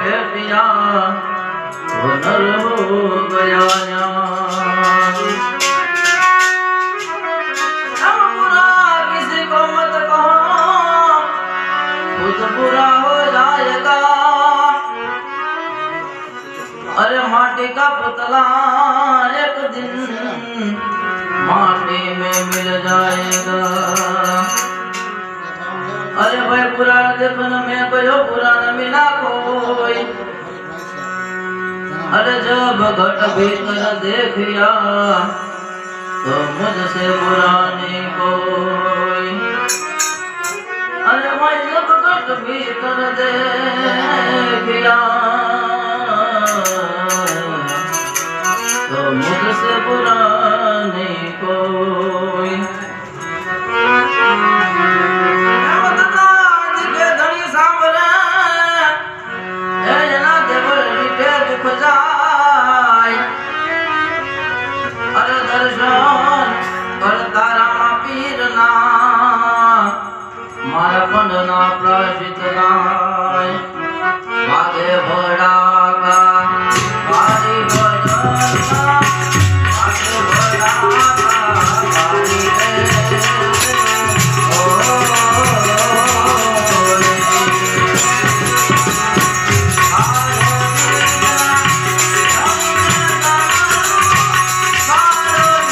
भेटिया वो नर हो गया ज्ञान। अब बुरा किसी को मत कहो, खुद बुरा हो जाएगा। अरे माटी का पुतला एक दिन माटी में मिल जाएगा। अरे भाई पुराण देखने में गयो, पुराण मिला कोई। अरे जब घट भीतर देखिया तो मुझसे बुरा नहीं कोई। अरे भाई जब घट भीतर देखिया तो मुझसे बुरा नहीं कोई। अरे दर्शन करता रामा पीरना मारा पंडना प्राशित नाय आगे भय